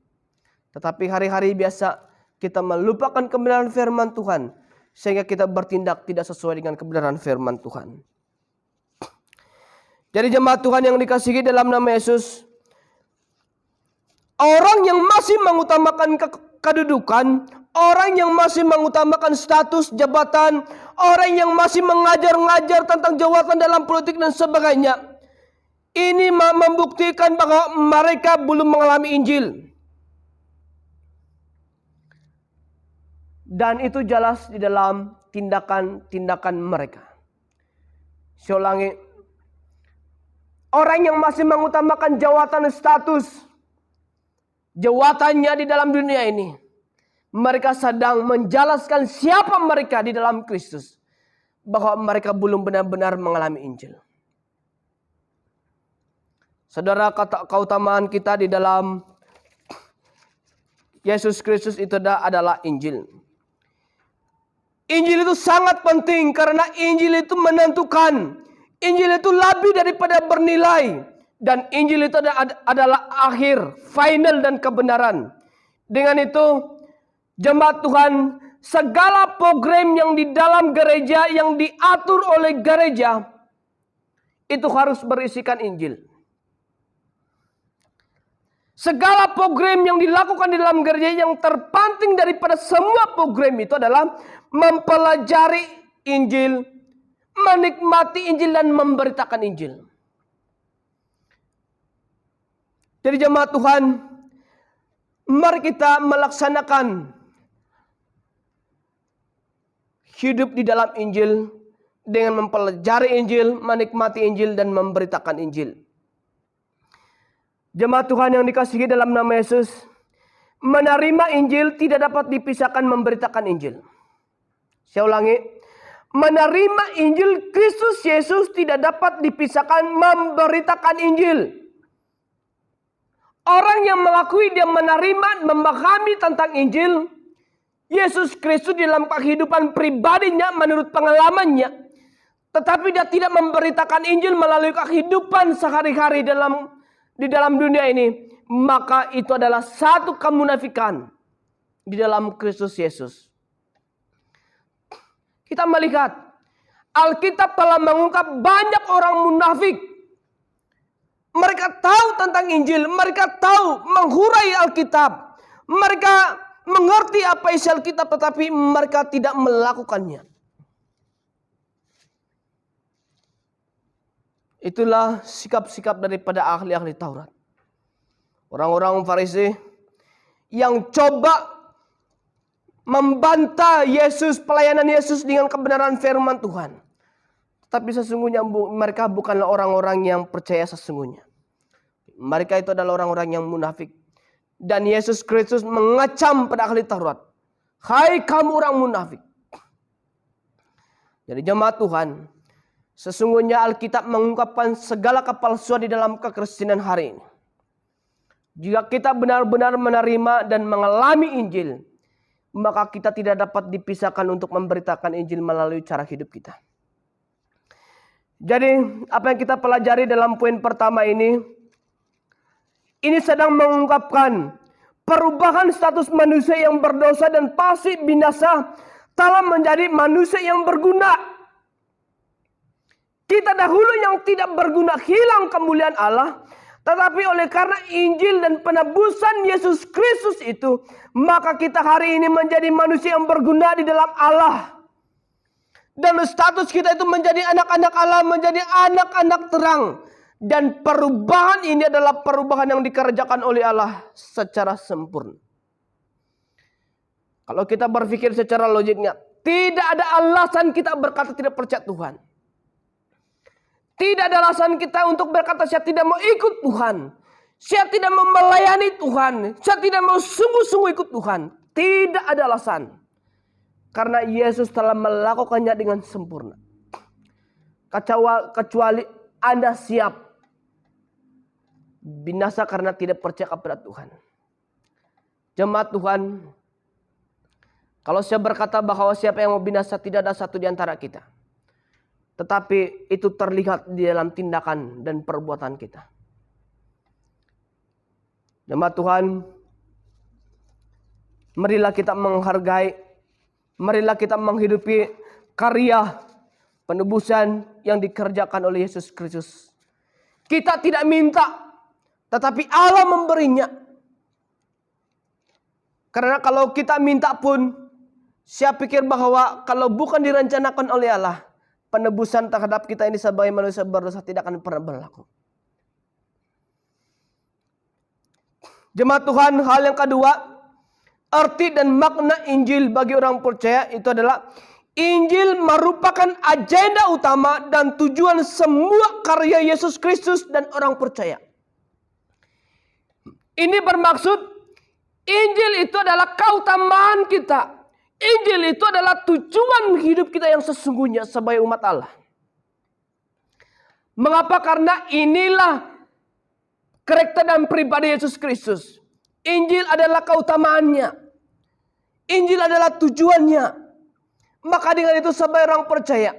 Tetapi hari-hari biasa kita melupakan kebenaran firman Tuhan. Sehingga kita bertindak tidak sesuai dengan kebenaran firman Tuhan. Jadi jemaat Tuhan yang dikasihi dalam nama Yesus. Orang yang masih mengutamakan kedudukan. Orang yang masih mengutamakan status jabatan. Orang yang masih mengajar-ngajar tentang jawatan dalam politik dan sebagainya. Ini membuktikan bahwa mereka belum mengalami Injil. Dan itu jelas di dalam tindakan-tindakan mereka. Saya ulangi. Orang yang masih mengutamakan jawatan status. Jawatannya di dalam dunia ini. Mereka sedang menjelaskan siapa mereka di dalam Kristus. Bahwa mereka belum benar-benar mengalami Injil. Saudara, keutamaan kita di dalam Yesus Kristus itu adalah Injil. Injil itu sangat penting karena Injil itu menentukan. Injil itu lebih daripada bernilai. Dan Injil itu adalah akhir, final dan kebenaran. Dengan itu, jemaat Tuhan, segala program yang di dalam gereja, yang diatur oleh gereja, itu harus berisikan Injil. Segala program yang dilakukan di dalam gereja, yang terpenting daripada semua program itu adalah mempelajari Injil, menikmati Injil dan memberitakan Injil. Jadi jemaat Tuhan, mari kita melaksanakan hidup di dalam Injil dengan mempelajari Injil, menikmati Injil dan memberitakan Injil. Jemaat Tuhan yang dikasihi dalam nama Yesus, menerima Injil tidak dapat dipisahkan memberitakan Injil. Saya ulangi, menerima Injil Kristus Yesus tidak dapat dipisahkan memberitakan Injil. Orang yang mengakui dia menerima, memahami tentang Injil, Yesus Kristus dalam kehidupan pribadinya menurut pengalamannya, tetapi dia tidak memberitakan Injil melalui kehidupan sehari-hari di dalam dunia ini, maka itu adalah satu kemunafikan di dalam Kristus Yesus. Kita melihat Alkitab telah mengungkap banyak orang munafik. Mereka tahu tentang Injil, mereka tahu menghurai Alkitab, mereka mengerti apa isi Alkitab, tetapi mereka tidak melakukannya. Itulah sikap-sikap daripada ahli-ahli Taurat. Orang-orang Farisi yang coba membantah Yesus, pelayanan Yesus dengan kebenaran firman Tuhan. Tapi sesungguhnya mereka bukanlah orang-orang yang percaya sesungguhnya. Mereka itu adalah orang-orang yang munafik. Dan Yesus Kristus mengecam pada ahli Taurat. Hai kamu orang munafik. Jadi jemaat Tuhan, sesungguhnya Alkitab mengungkapkan segala kepalsuan di dalam kekristenan hari ini. Jika kita benar-benar menerima dan mengalami Injil, maka kita tidak dapat dipisahkan untuk memberitakan Injil melalui cara hidup kita. Jadi apa yang kita pelajari dalam poin pertama ini sedang mengungkapkan perubahan status manusia yang berdosa dan pasti binasa telah menjadi manusia yang berguna. Kita dahulu yang tidak berguna, hilang kemuliaan Allah. Tetapi oleh karena Injil dan penebusan Yesus Kristus itu, maka kita hari ini menjadi manusia yang berguna di dalam Allah. Dan status kita itu menjadi anak-anak Allah, menjadi anak-anak terang. Dan perubahan ini adalah perubahan yang dikerjakan oleh Allah secara sempurna. Kalau kita berpikir secara logiknya, tidak ada alasan kita berkata tidak percaya Tuhan. Tidak ada alasan kita untuk berkata saya tidak mau ikut Tuhan. Saya tidak mau melayani Tuhan. Saya tidak mau sungguh-sungguh ikut Tuhan. Tidak ada alasan. Karena Yesus telah melakukannya dengan sempurna. Kecuali Anda siap binasa karena tidak percaya kepada Tuhan. Jemaat Tuhan, kalau saya berkata bahwa siapa yang mau binasa, tidak ada satu di antara kita. Tetapi itu terlihat di dalam tindakan dan perbuatan kita. Jemaat Tuhan, marilah kita menghargai, marilah kita menghidupi karya penebusan yang dikerjakan oleh Yesus Kristus. Kita tidak minta, tetapi Allah memberinya. Karena kalau kita minta pun, saya pikir bahwa kalau bukan direncanakan oleh Allah, penebusan terhadap kita ini sebagai manusia berdosa tidak akan pernah berlaku. Jemaat Tuhan, hal yang kedua, arti dan makna Injil bagi orang percaya itu adalah Injil merupakan agenda utama dan tujuan semua karya Yesus Kristus dan orang percaya. Ini bermaksud Injil itu adalah keutamaan kita. Injil itu adalah tujuan hidup kita yang sesungguhnya sebagai umat Allah. Mengapa? Karena inilah karakter dan pribadi Yesus Kristus. Injil adalah keutamaannya. Injil adalah tujuannya. Maka dengan itu sebagai orang percaya,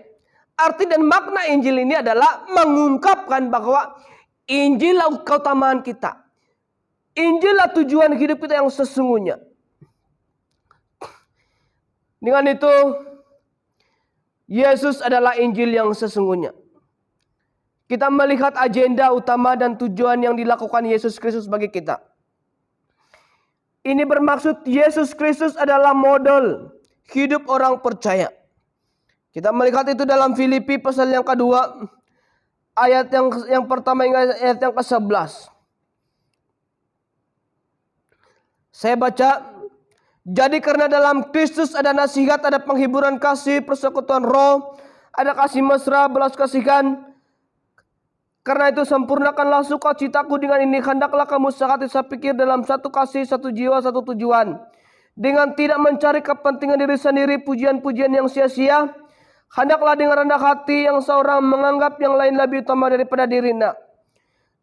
arti dan makna Injil ini adalah mengungkapkan bahwa Injil adalah keutamaan kita. Injil adalah tujuan hidup kita yang sesungguhnya. Dengan itu, Yesus adalah Injil yang sesungguhnya. Kita melihat agenda utama dan tujuan yang dilakukan Yesus Kristus bagi kita. Ini bermaksud Yesus Kristus adalah model hidup orang percaya. Kita melihat itu dalam Filipi pasal yang kedua, ayat yang pertama hingga ayat yang ke-11. Saya baca, jadi karena dalam Kristus ada nasihat, ada penghiburan kasih, persekutuan roh, ada kasih mesra, belas kasihan. Karena itu sempurnakanlah sukacitaku dengan ini. Hendaklah kamu sehati sepikir dalam satu kasih, satu jiwa, satu tujuan. Dengan tidak mencari kepentingan diri sendiri, pujian-pujian yang sia-sia. Hendaklah dengan rendah hati yang seorang menganggap yang lain lebih utama daripada dirinya.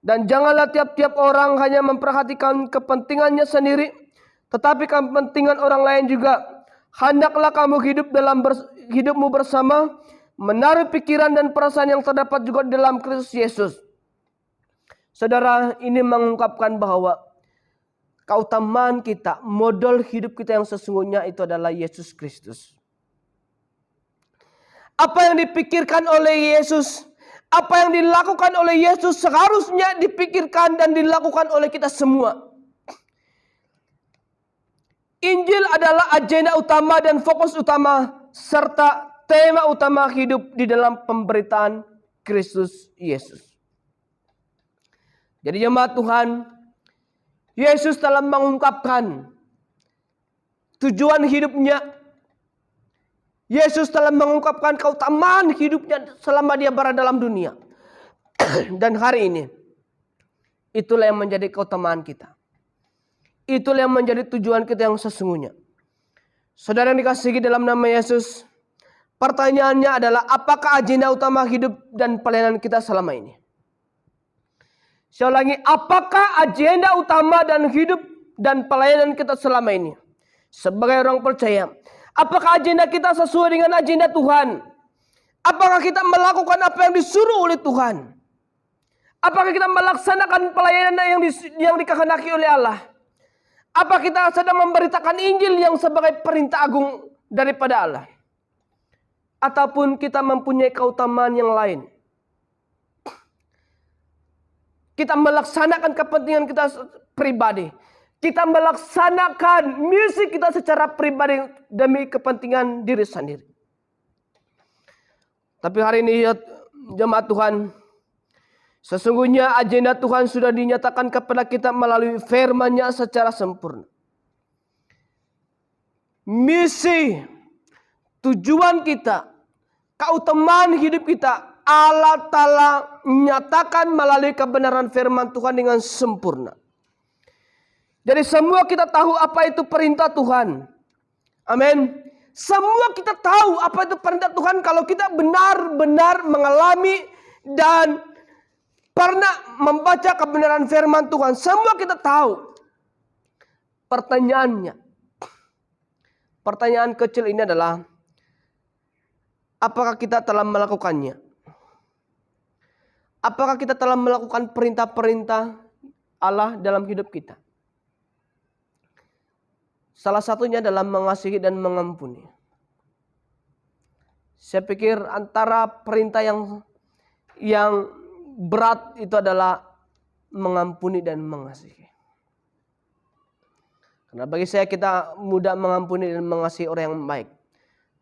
Dan janganlah tiap-tiap orang hanya memperhatikan kepentingannya sendiri, tetapi kepentingan orang lain juga. Hendaklah kamu hidup dalam hidupmu bersama, menaruh pikiran dan perasaan yang terdapat juga di dalam Kristus Yesus. Saudara, ini mengungkapkan bahwa keutamaan kita, model hidup kita yang sesungguhnya itu adalah Yesus Kristus. Apa yang dipikirkan oleh Yesus, apa yang dilakukan oleh Yesus seharusnya dipikirkan dan dilakukan oleh kita semua. Injil adalah agenda utama dan fokus utama serta tema utama hidup di dalam pemberitaan Kristus Yesus. Jadi jemaat Tuhan, Yesus telah mengungkapkan tujuan hidupnya. Yesus telah mengungkapkan keutamaan hidupnya selama dia berada dalam dunia. Dan hari ini, itulah yang menjadi keutamaan kita. Itulah yang menjadi tujuan kita yang sesungguhnya. Saudara yang dikasihi dalam nama Yesus, pertanyaannya adalah apakah agenda utama hidup dan pelayanan kita selama ini? Saya ulangi, apakah agenda utama dan hidup dan pelayanan kita selama ini? Sebagai orang percaya, apakah agenda kita sesuai dengan agenda Tuhan? Apakah kita melakukan apa yang disuruh oleh Tuhan? Apakah kita melaksanakan pelayanan yang dikehendaki oleh Allah? Apa kita sedang memberitakan Injil yang sebagai perintah agung daripada Allah? Ataupun kita mempunyai keutamaan yang lain? Kita melaksanakan kepentingan kita pribadi. Kita melaksanakan misi kita secara pribadi demi kepentingan diri sendiri. Tapi hari ini ya jemaat Tuhan, sesungguhnya agenda Tuhan sudah dinyatakan kepada kita melalui firman-Nya secara sempurna. Misi, tujuan kita, keutamaan hidup kita, Allah Ta'ala nyatakan melalui kebenaran firman Tuhan dengan sempurna. Jadi semua kita tahu apa itu perintah Tuhan. Amin. Semua kita tahu apa itu perintah Tuhan kalau kita benar-benar mengalami dan pernah membaca kebenaran firman Tuhan. Semua kita tahu. Pertanyaan kecil ini adalah, apakah kita telah melakukannya? Apakah kita telah melakukan perintah-perintah Allah dalam hidup kita? Salah satunya adalah mengasihi dan mengampuni. Saya pikir antara perintah yang berat itu adalah mengampuni dan mengasihi. Karena bagi saya kita mudah mengampuni dan mengasihi orang yang baik.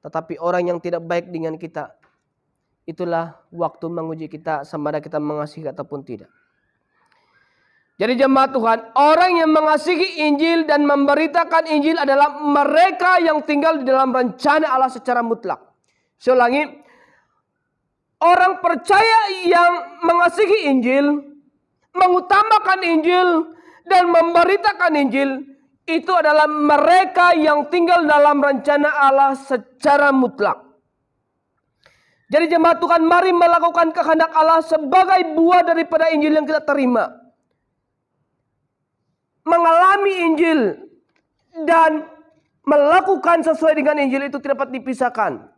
Tetapi orang yang tidak baik dengan kita, itulah waktu menguji kita sama ada kita mengasihi ataupun tidak. Jadi jemaat Tuhan, orang yang mengasihi Injil dan memberitakan Injil adalah mereka yang tinggal di dalam rencana Allah secara mutlak. Saya ulangi, orang percaya yang mengasihi Injil, mengutamakan Injil dan memberitakan Injil, itu adalah mereka yang tinggal dalam rencana Allah secara mutlak. Jadi jemaat Tuhan, mari melakukan kehendak Allah sebagai buah daripada Injil yang kita terima. Mengalami Injil dan melakukan sesuai dengan Injil itu tidak dapat dipisahkan.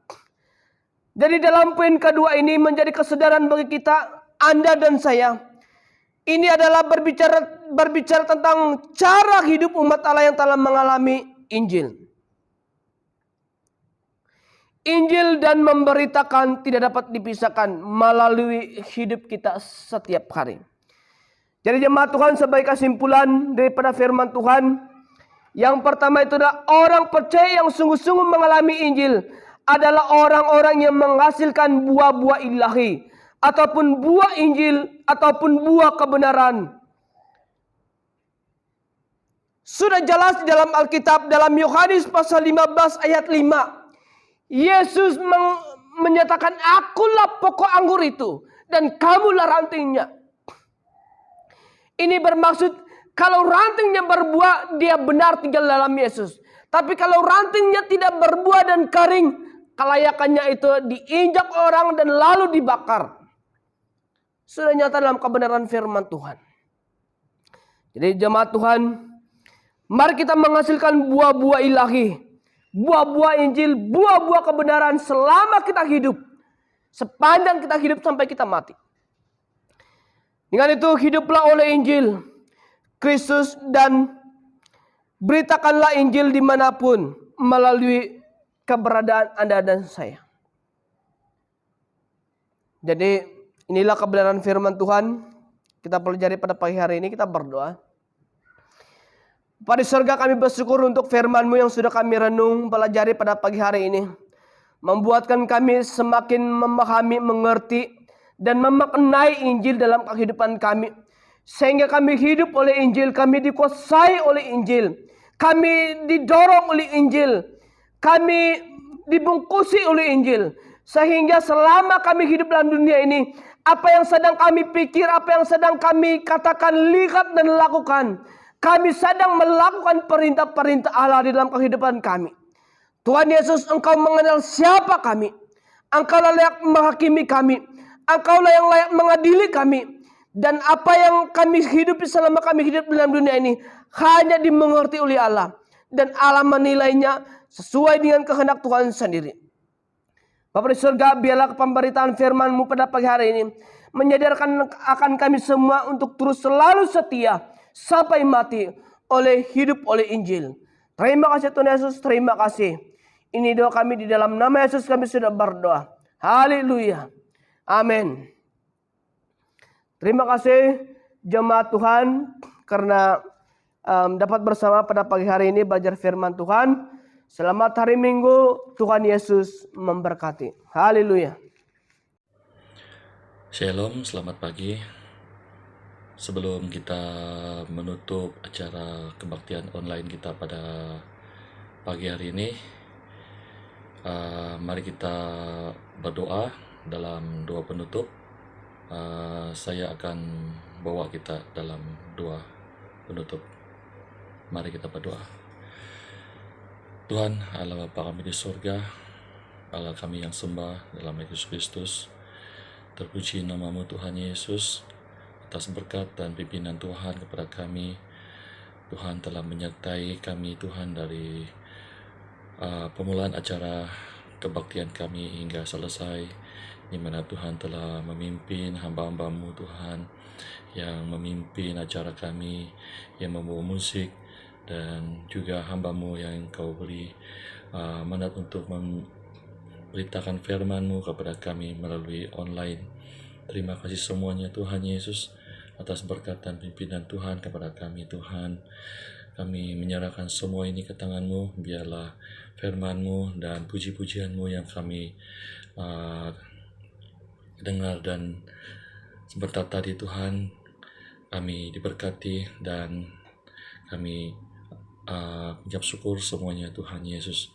Jadi dalam poin kedua ini menjadi kesadaran bagi kita, Anda dan saya. Ini adalah berbicara tentang cara hidup umat Allah yang telah mengalami Injil. Injil dan memberitakan tidak dapat dipisahkan melalui hidup kita setiap hari. Jadi jemaat Tuhan, sebagai kesimpulan daripada firman Tuhan, yang pertama itu adalah orang percaya yang sungguh-sungguh mengalami Injil adalah orang-orang yang menghasilkan buah-buah ilahi ataupun buah Injil ataupun buah kebenaran. Sudah jelas di dalam Alkitab, dalam Yohanes pasal 15 ayat 5. Yesus menyatakan, akulah pokok anggur itu dan kamulah rantingnya. Ini bermaksud kalau rantingnya berbuah, dia benar tinggal dalam Yesus. Tapi kalau rantingnya tidak berbuah dan kering, kelayakannya itu diinjak orang dan lalu dibakar. Sudah nyata dalam kebenaran firman Tuhan. Jadi jemaat Tuhan, mari kita menghasilkan buah-buah ilahi, buah-buah Injil, buah-buah kebenaran selama kita hidup. Sepanjang kita hidup sampai kita mati. Dengan itu hiduplah oleh Injil Kristus dan beritakanlah Injil dimanapun melalui keberadaan Anda dan saya. Jadi inilah kebenaran firman Tuhan. Kita pelajari pada pagi hari ini, kita berdoa. Bapa di surga, kami bersyukur untuk firman-Mu yang sudah kami renung pelajari pada pagi hari ini. Membuatkan kami semakin memahami, mengerti, dan memaknai Injil dalam kehidupan kami. Sehingga kami hidup oleh Injil, kami dikuasai oleh Injil. Kami didorong oleh Injil. Kami dibungkusi oleh Injil. Sehingga selama kami hidup dalam dunia ini, apa yang sedang kami pikir, apa yang sedang kami katakan, lihat dan lakukan, kami sedang melakukan perintah-perintah Allah di dalam kehidupan kami. Tuhan Yesus, Engkau mengenal siapa kami. Engkau layak menghakimi kami. Engkaulah yang layak mengadili kami. Dan apa yang kami hidupi selama kami hidup dalam dunia ini hanya dimengerti oleh Allah. Dan Allah menilainya sesuai dengan kehendak Tuhan sendiri. Bapa di surga, biarlah pemberitaan firman-Mu pada pagi hari ini menyadarkan akan kami semua untuk terus selalu setia sampai mati hidup oleh Injil. Terima kasih Tuhan Yesus, terima kasih. Ini doa kami di dalam nama Yesus kami sudah berdoa. Haleluya. Amin. Terima kasih jemaat Tuhan, karena dapat bersama pada pagi hari ini belajar firman Tuhan. Selamat hari Minggu, Tuhan Yesus memberkati. Haleluya. Shalom, selamat pagi. Sebelum kita menutup acara kebaktian online kita pada pagi hari ini, mari kita berdoa dalam doa penutup. Saya akan bawa kita dalam doa penutup. Mari kita berdoa. Tuhan, Allah Bapa kami di surga, Allah kami yang sembah dalam Yesus Kristus, terpuji namamu Tuhan Yesus, atas berkat dan pimpinan Tuhan kepada kami. Tuhan telah menyertai kami Tuhan dari pemulaan acara kebaktian kami hingga selesai, di mana Tuhan telah memimpin hamba-hambamu Tuhan, yang memimpin acara kami, yang membawa musik, dan juga hambamu yang Engkau beri mandat untuk memberitakan firman-Mu kepada kami melalui online. Terima kasih semuanya Tuhan Yesus atas berkat dan pimpinan Tuhan kepada kami Tuhan. Kami menyerahkan semua ini ke tangan-Mu, biarlah firman-Mu dan puji-pujian-Mu yang kami dengar dan sebentar tadi Tuhan, kami diberkati dan kami mengucap syukur semuanya Tuhan Yesus.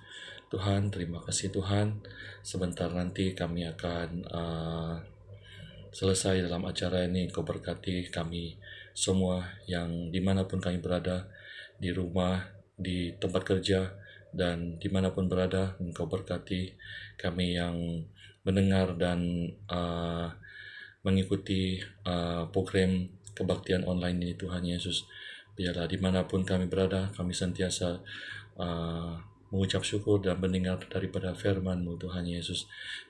Tuhan, terima kasih Tuhan. Sebentar nanti kami akan selesai dalam acara ini. Engkau berkati kami semua yang dimanapun kami berada, di rumah, di tempat kerja, dan dimanapun berada. Engkau berkati kami yang mendengar dan mengikuti program kebaktian online ini Tuhan Yesus. Biarlah dimanapun kami berada, kami sentiasa mengucap syukur dan mendengar daripada firman-Mu Tuhan Yesus.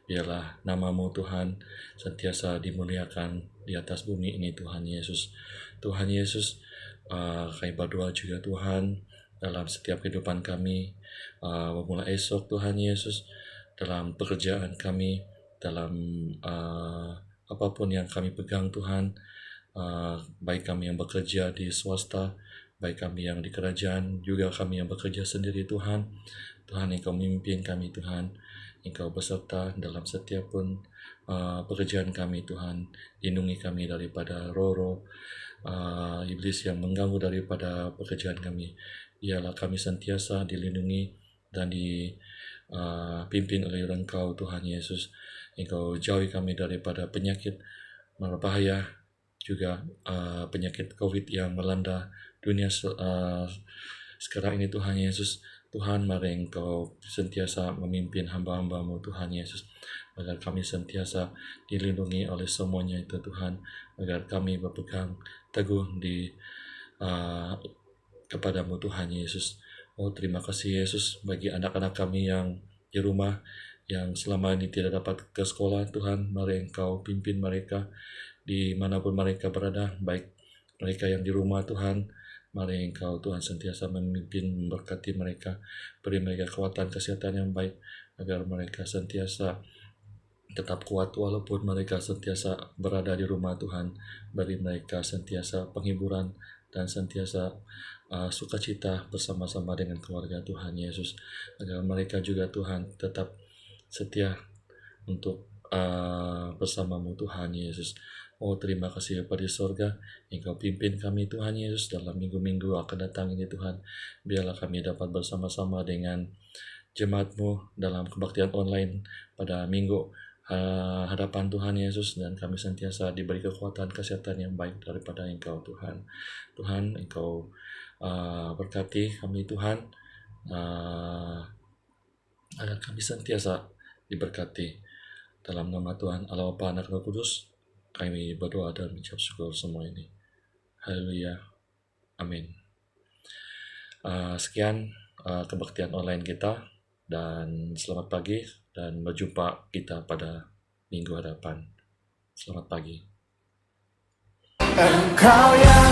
Biarlah nama-Mu Tuhan sentiasa dimuliakan di atas bumi ini Tuhan Yesus. Tuhan Yesus, kami berdoa juga Tuhan dalam setiap kehidupan kami, memulai esok Tuhan Yesus, dalam pekerjaan kami, dalam apapun yang kami pegang Tuhan, baik kami yang bekerja di swasta, baik kami yang di kerajaan, juga kami yang bekerja sendiri Tuhan. Tuhan, Engkau memimpin kami Tuhan, Engkau beserta dalam setiap pun pekerjaan kami Tuhan. Lindungi kami daripada roh-roh iblis yang mengganggu daripada pekerjaan kami. Biarlah kami sentiasa dilindungi dan dipimpin oleh Engkau Tuhan Yesus. Engkau jauhi kami daripada penyakit berbahaya, juga penyakit COVID yang melanda dunia sekarang ini Tuhan Yesus. Tuhan, mari Engkau sentiasa memimpin hamba-hamba-Mu Tuhan Yesus, agar kami sentiasa dilindungi oleh semuanya itu Tuhan, agar kami berpegang teguh di kepadamu Tuhan Yesus. Oh, terima kasih Yesus bagi anak-anak kami yang di rumah, yang selama ini tidak dapat ke sekolah Tuhan. Mari Engkau pimpin mereka dimanapun mereka berada, baik mereka yang di rumah Tuhan. Mari Engkau Tuhan sentiasa memimpin, memberkati mereka, beri mereka kekuatan kesehatan yang baik, agar mereka sentiasa tetap kuat walaupun mereka sentiasa berada di rumah Tuhan. Beri mereka sentiasa penghiburan dan sentiasa sukacita bersama-sama dengan keluarga Tuhan Yesus, agar mereka juga Tuhan tetap setia untuk bersamamu Tuhan Yesus. Oh, terima kasih Bapa di sorga, Engkau pimpin kami Tuhan Yesus dalam minggu-minggu akan datang ini Tuhan. Biarlah kami dapat bersama-sama dengan jemaat-Mu dalam kebaktian online pada minggu hadapan Tuhan Yesus, dan kami sentiasa diberi kekuatan kesehatan yang baik daripada Engkau Tuhan. Tuhan, Engkau berkati kami Tuhan, agar kami sentiasa diberkati. Dalam nama Tuhan Allah Bapa, Anak, Roh Kudus, kami berdoa dan mengucap syukur semua ini. Haleluya. Amin. Sekian kebaktian online kita, dan selamat pagi, dan berjumpa kita pada minggu hadapan. Selamat pagi. Engkau yang